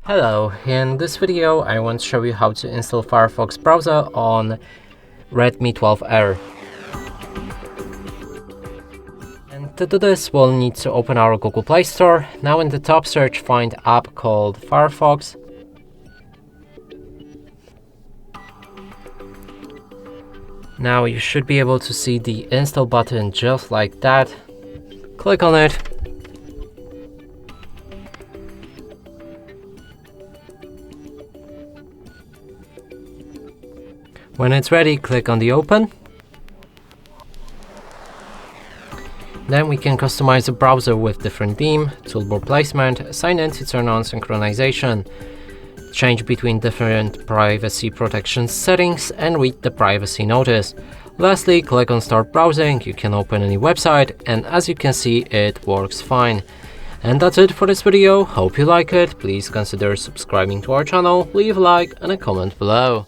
Hello, in this video I want to show you how to install Firefox browser on Redmi 12R. And to do this we'll need to open our Google Play Store. Now in the top search find app called Firefox. Now you should be able to see the install button just like that. Click on it. When it's ready, click on the open. Then we can customize the browser with different theme, toolbar placement, assign and turn on synchronization, change between different privacy protection settings, and read the privacy notice. Lastly, click on Start Browsing. You can open any website, and as you can see, it works fine. And that's it for this video. Hope you like it. Please consider subscribing to our channel, leave a like and a comment below.